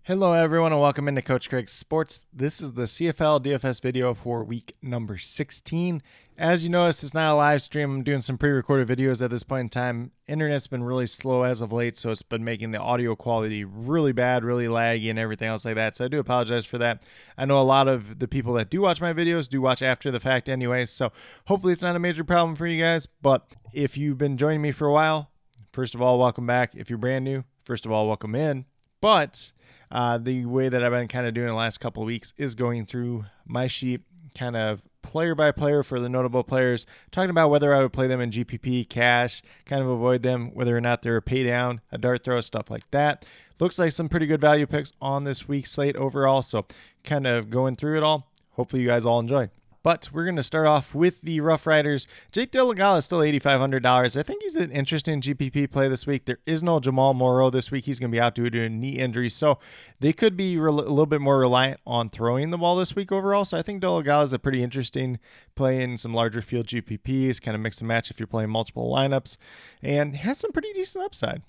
Hello everyone and welcome into Coach Craig's Sports. This is the CFL DFS video for week number 16. As you notice, it's not a live stream. I'm doing some pre-recorded videos at this point in time. Internet's been really slow as of late, so it's been making the audio quality really bad, really laggy and everything else like that. So I do apologize for that. I know a lot of the people that do watch my videos do watch after the fact anyways, so hopefully it's not a major problem for you guys. But if you've been joining me for a while, first of all, welcome back. If you're brand new, first of all, welcome in. But the way that I've been kind of doing the last couple of weeks is going through my sheet, kind of player by player for the notable players, talking about whether I would play them in GPP, cash, kind of avoid them, whether or not they're a pay down, a dart throw, stuff like that. Looks like some pretty good value picks on this week's slate overall, so kind of going through it all. Hopefully you guys all enjoy. But we're going to start off with the Rough Riders. Jake Delgado is still $8,500. I think he's an interesting GPP play this week. There is no Jamal Morrow this week. He's going to be out due to a knee injury, so they could be a little bit more reliant on throwing the ball this week overall. So I think Delgado is a pretty interesting play in some larger field GPPs, kind of mix and match if you're playing multiple lineups, and has some pretty decent upside.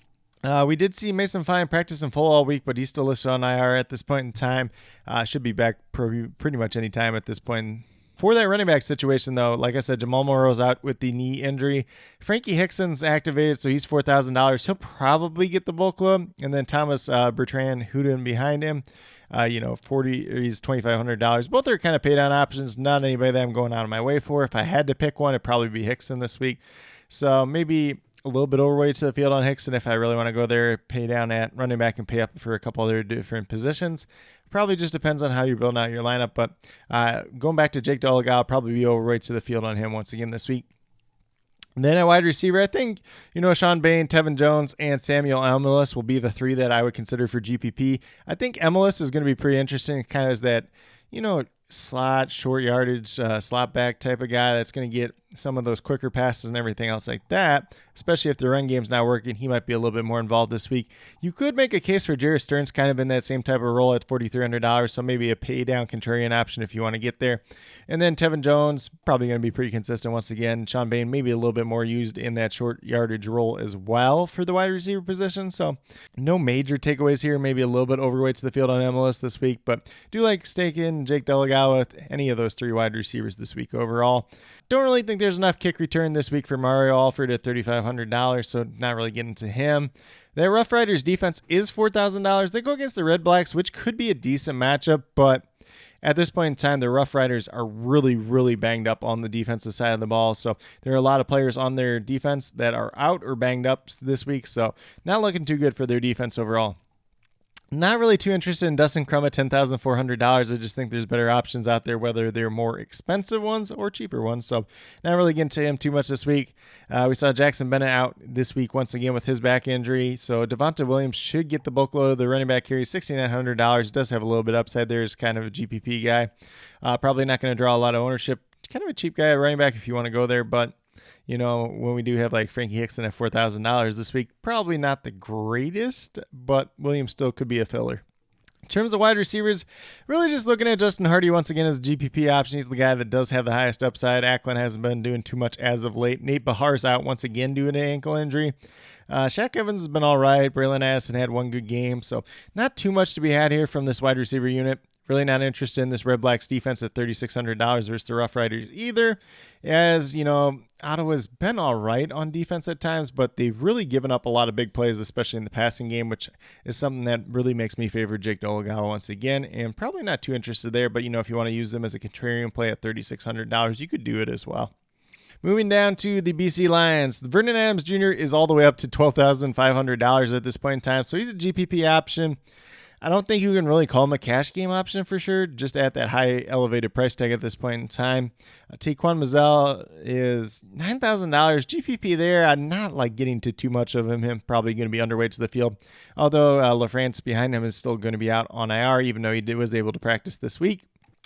We did see Mason Fine practice in full all week, but he's still listed on IR at this point in time. Should be back pretty much any time at this point. For that running back situation, though, like I said, Jamal Morrow's out with the knee injury. Frankie Hickson's activated, so he's $4,000. He'll probably get the bulk load. And then Thomas Bertrand Hooden behind him. He's $2,500. Both are kind of pay down options. Not anybody that I'm going out of my way for. If I had to pick one, it'd probably be Hickson this week. So maybe a little bit overweight to the field on Hickson if I really want to go there, pay down at running back and pay up for a couple other different positions. Probably just depends on how you're building out your lineup, but going back to Jake Delgado, I'll probably be overweight to the field on him once again this week. And then at wide receiver, I think, Sean Bain, Tevin Jones, and Samuel Emilus will be the three that I would consider for GPP. I think Emilus is going to be pretty interesting, kind of as that, slot, short yardage, slot back type of guy that's going to get some of those quicker passes and everything else like that, especially if the run game's not working. He might be a little bit more involved this week. You could make a case for Jerry Stearns kind of in that same type of role at $4,300, so maybe a pay down contrarian option if you want to get there. And then Tevin Jones, probably going to be pretty consistent once again. Sean Bain, maybe a little bit more used in that short yardage role as well for the wide receiver position. So no major takeaways here. Maybe a little bit overweight to the field on MLS this week, but do like staking Jake Delgado with any of those three wide receivers this week overall. Don't really think there's enough kick return this week for Mario Alford at $3,500, so not really getting to him. That Rough Riders defense is $4,000. They go against the Redblacks, which could be a decent matchup, but at this point in time, the Rough Riders are really, really banged up on the defensive side of the ball. So there are a lot of players on their defense that are out or banged up this week, so not looking too good for their defense overall. Not really too interested in Dustin Crum at $10,400. I just think there's better options out there, whether they're more expensive ones or cheaper ones. So not really getting to him too much this week. We saw Jackson Bennett out this week once again with his back injury. So Devonta Williams should get the bulk load of the running back carry, $6,900. Does have a little bit upside there. Is kind of a GPP guy. Probably not going to draw a lot of ownership. Kind of a cheap guy at running back if you want to go there, but when we do have like Frankie Hickson at $4,000 this week, probably not the greatest, but Williams still could be a filler. In terms of wide receivers, really just looking at Justin Hardy once again as a GPP option. He's the guy that does have the highest upside. Ackland hasn't been doing too much as of late. Nate Bahar's out once again due to an ankle injury. Shaq Evans has been all right. Braylon Addison had one good game, so not too much to be had here from this wide receiver unit. Really not interested in this Redblacks defense at $3,600 versus the Rough Riders either. As, Ottawa's been all right on defense at times, but they've really given up a lot of big plays, especially in the passing game, which is something that really makes me favor Jake Delgado once again, and probably not too interested there. But, if you want to use them as a contrarian play at $3,600, you could do it as well. Moving down to the BC Lions, Vernon Adams Jr. is all the way up to $12,500 at this point in time, so he's a GPP option. I don't think you can really call him a cash game option for sure, just at that high elevated price tag at this point in time. Taquan Mazzell is $9,000 GPP there. I'm not getting to too much of him. Probably going to be underweight to the field. Although LaFrance behind him is still going to be out on IR, even though he was able to practice this week.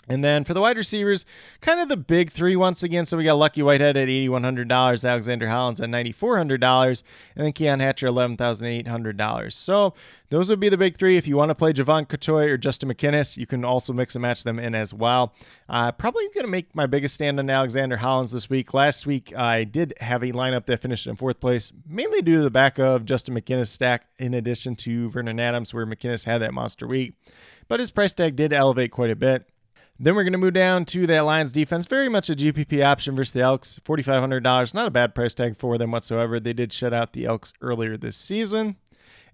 And then for the wide receivers, kind of the big three once again. So we got Lucky Whitehead at $8,100, Alexander Hollins at $9,400, and then Keon Hatcher $11,800. So those would be the big three. If you want to play Javon Couture or Justin McInnis, you can also mix and match them in as well. Probably going to make my biggest stand on Alexander Hollins this week. Last week, I did have a lineup that finished in fourth place, mainly due to the back of Justin McInnis stack in addition to Vernon Adams, where McInnis had that monster week. But his price tag did elevate quite a bit. Then we're going to move down to that Lions defense. Very much a GPP option versus the Elks. $4,500. Not a bad price tag for them whatsoever. They did shut out the Elks earlier this season.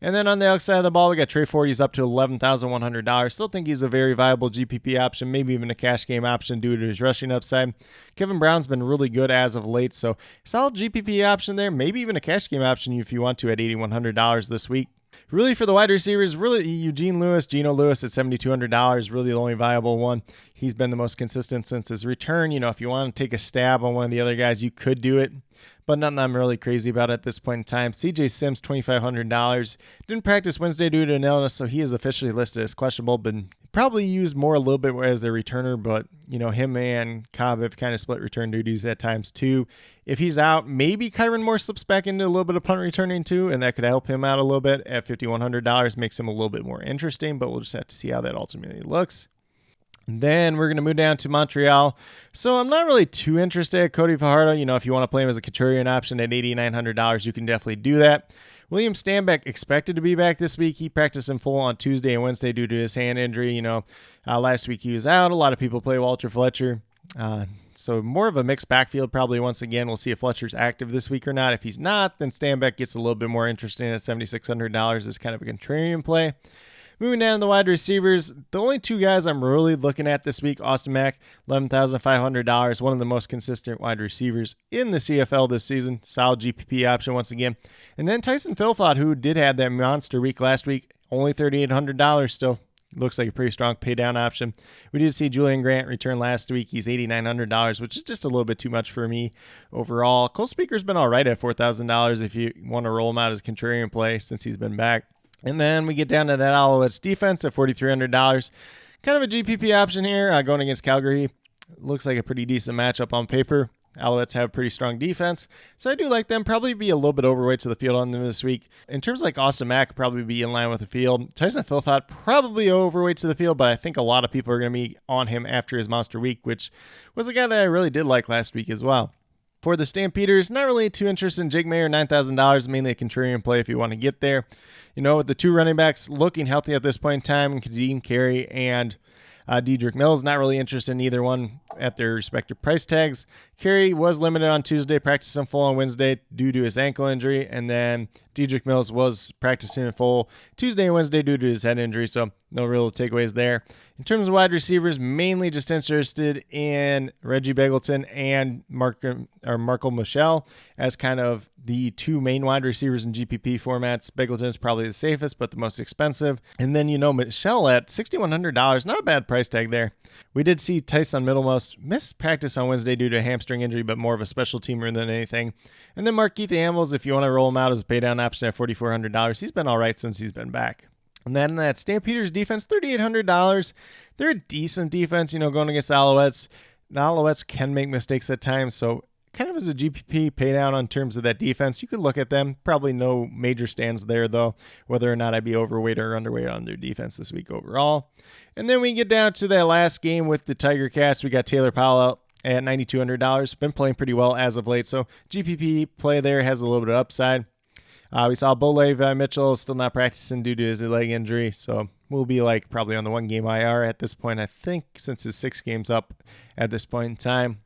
And then on the Elks side of the ball, we got Trey Ford. He's up to $11,100. Still think he's a very viable GPP option, maybe even a cash game option due to his rushing upside. Kevin Brown's been really good as of late, so solid GPP option there. Maybe even a cash game option if you want to at $8,100 this week. Really, for the wide receivers, really Eugene Lewis, Geno Lewis at $7,200, really the only viable one. He's been the most consistent since his return. If you want to take a stab on one of the other guys, you could do it, but nothing I'm really crazy about at this point in time. CJ Sims, $2,500. Didn't practice Wednesday due to an illness, so he is officially listed as questionable, but probably used more a little bit as a returner, but him and Cobb have kind of split return duties at times too. If he's out, maybe Kyron Moore slips back into a little bit of punt returning too, and that could help him out a little bit at $5,100, makes him a little bit more interesting, but we'll just have to see how that ultimately looks. Then we're going to move down to Montreal. So I'm not really too interested in Cody Fajardo. If you want to play him as a Couturier option at $8,900, you can definitely do that. William Stanback expected to be back this week. He practiced in full on Tuesday and Wednesday due to his hand injury. Last week he was out. A lot of people play Walter Fletcher. So more of a mixed backfield probably once again. We'll see if Fletcher's active this week or not. If he's not, then Stanback gets a little bit more interesting at $7,600 as kind of a contrarian play. Moving down to the wide receivers, the only two guys I'm really looking at this week, Austin Mack, $11,500, one of the most consistent wide receivers in the CFL this season. Solid GPP option once again. And then Tyson Philpott, who did have that monster week last week, only $3,800 still. Looks like a pretty strong pay down option. We did see Julian Grant return last week. He's $8,900, which is just a little bit too much for me overall. Cole Speaker's been all right at $4,000 if you want to roll him out as contrarian play since he's been back. And then we get down to that Alouettes defense at $4,300. Kind of a GPP option here going against Calgary. Looks like a pretty decent matchup on paper. Alouettes have pretty strong defense, so I do like them. Probably be a little bit overweight to the field on them this week. In terms of Austin Mack, probably be in line with the field. Tyson Philpott, probably overweight to the field, but I think a lot of people are going to be on him after his monster week, which was a guy that I really did like last week as well. For the Stampeders, not really too interested in Jake Mayer, $9,000, mainly a contrarian play if you want to get there. With the two running backs looking healthy at this point in time, Kadeem Carey and Dedrick Mills, not really interested in either one at their respective price tags. Carey was limited on Tuesday, practicing full on Wednesday due to his ankle injury, and then Dedrick Mills was practicing in full Tuesday and Wednesday due to his head injury, so no real takeaways there. In terms of wide receivers, mainly just interested in Reggie Begelton and Marco Michel as kind of the two main wide receivers in GPP formats. Begelton is probably the safest, but the most expensive. And then, Michel at $6,100, not a bad price tag there. We did see Tyson Middlemost miss practice on Wednesday due to a hamstring injury, but more of a special teamer than anything. And then Markeith Ambles, if you want to roll him out as a paydown option at $4,400, he's been all right since he's been back. And then that Stampeders defense, $3,800. They're a decent defense, going against the Alouettes. The Alouettes can make mistakes at times, so kind of as a GPP pay down on terms of that defense, you could look at them. Probably no major stands there, though, whether or not I'd be overweight or underweight on their defense this week overall. And then we get down to that last game with the Tiger Cats. We got Taylor Powell at $9,200. Been playing pretty well as of late, so GPP play there has a little bit of upside. We saw Bo Levi Mitchell still not practicing due to his leg injury, so we'll be probably on the one-game IR at this point, I think, since his 6 games up at this point in time.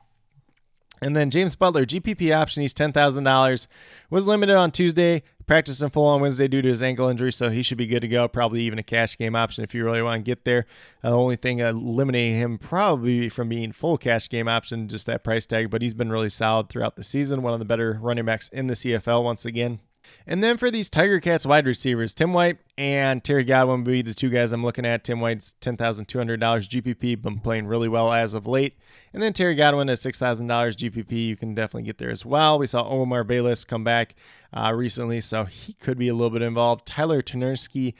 And then James Butler, GPP option, he's $10,000. Was limited on Tuesday, practiced in full on Wednesday due to his ankle injury, so he should be good to go. Probably even a cash game option if you really want to get there. The only thing eliminating him probably from being full cash game option, just that price tag, but he's been really solid throughout the season. One of the better running backs in the CFL once again. And then for these Tiger Cats wide receivers, Tim White and Terry Godwin will be the two guys I'm looking at. Tim White's $10,200 GPP, been playing really well as of late. And then Terry Godwin at $6,000 GPP, you can definitely get there as well. We saw Omar Bayless come back recently, so he could be a little bit involved. Tyler Ternersky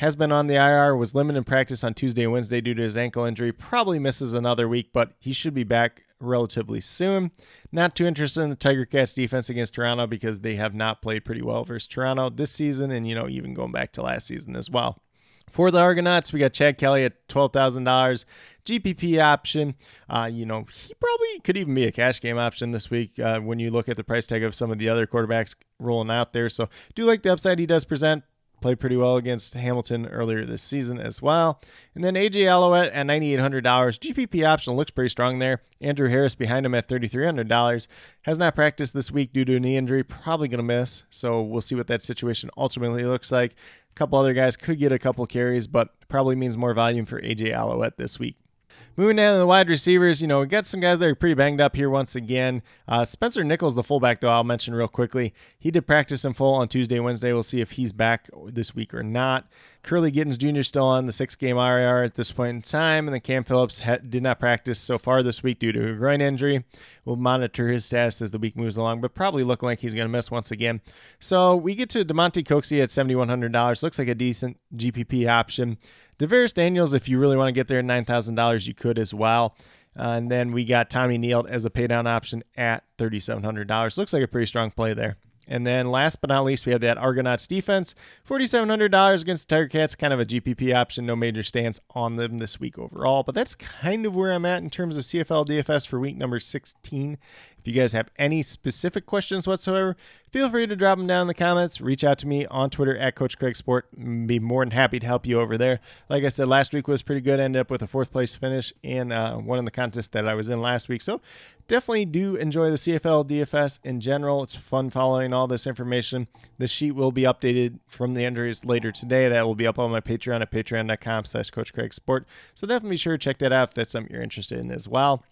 has been on the IR, was limited in practice on Tuesday and Wednesday due to his ankle injury. Probably misses another week, but he should be back relatively soon. Not too interested in the Tiger Cats defense against Toronto because they have not played pretty well versus Toronto this season, and even going back to last season as well. For the Argonauts, we got Chad Kelly at $12,000 GPP option. He probably could even be a cash game option this week when you look at the price tag of some of the other quarterbacks rolling out there. So do like the upside he does present. Played pretty well against Hamilton earlier this season as well. And then AJ Alouette at $9,800. GPP option looks pretty strong there. Andrew Harris behind him at $3,300. Has not practiced this week due to a knee injury. Probably going to miss. So we'll see what that situation ultimately looks like. A couple other guys could get a couple carries, but probably means more volume for AJ Alouette this week. Moving down to the wide receivers, we got some guys that are pretty banged up here once again. Spencer Nichols, the fullback, though, I'll mention real quickly. He did practice in full on Tuesday, Wednesday. We'll see if he's back this week or not. Curly Gittens Jr. still on the 6-game IR at this point in time. And then Cam Phillips did not practice so far this week due to a groin injury. We'll monitor his status as the week moves along, but probably looking like he's going to miss once again. So we get to DeMonte Coxie at $7,100. Looks like a decent GPP option. DeVaris Daniels, if you really want to get there at $9,000, you could as well. And then we got Tommy Neal as a paydown option at $3,700. Looks like a pretty strong play there. And then last but not least, we have that Argonauts defense, $4,700 against the Tiger Cats, kind of a GPP option, no major stance on them this week overall. But that's kind of where I'm at in terms of CFL DFS for week number 16. If you guys have any specific questions whatsoever, feel free to drop them down in the comments. Reach out to me on Twitter at Coach Craig Sport. Be more than happy to help you over there. Like I said, last week was pretty good. Ended up with a 4th place finish in one of the contests that I was in last week. So definitely do enjoy the CFL DFS in general. It's fun following all this information. The sheet will be updated from the injuries later today. That will be up on my Patreon at patreon.com/Coach Craig Sport. So definitely be sure to check that out if that's something you're interested in as well.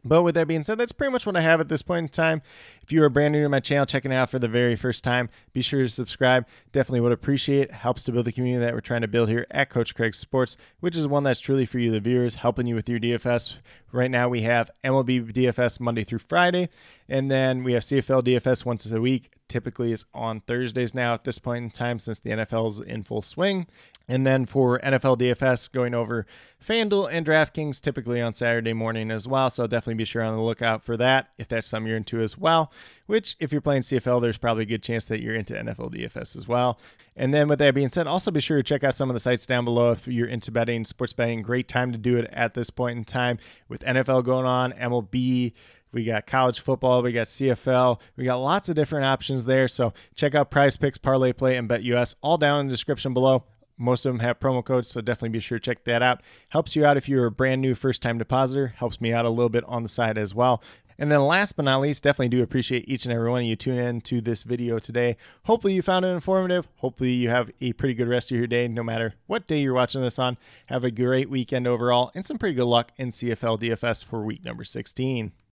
But with that being said, that's pretty much what I have at this point in time. If you are brand new to my channel, checking it out for the very first time, be sure to subscribe. Definitely would appreciate it. Helps to build the community that we're trying to build here at Coach Craig Sports, which is one that's truly for you, the viewers, helping you with your DFS. Right now we have MLB DFS Monday through Friday, and then we have CFL DFS once a week. Typically it's on Thursdays now at this point in time since the NFL is in full swing. And then for NFL DFS, going over FanDuel and DraftKings, typically on Saturday morning as well. So definitely be sure on the lookout for that if that's something you're into as well. Which, if you're playing CFL, there's probably a good chance that you're into NFL DFS as well. And then with that being said, also be sure to check out some of the sites down below if you're into betting, sports betting. Great time to do it at this point in time with NFL going on, MLB. We got college football, we got CFL, we got lots of different options there. So check out Prize Picks, Parlay Play, and BetUS, all down in the description below. Most of them have promo codes, so definitely be sure to check that out. Helps you out if you're a brand new first-time depositor. Helps me out a little bit on the side as well. And then last but not least, definitely do appreciate each and every one of you tuning in to this video today. Hopefully you found it informative. Hopefully you have a pretty good rest of your day, no matter what day you're watching this on. Have a great weekend overall, and some pretty good luck in CFL DFS for week number 16.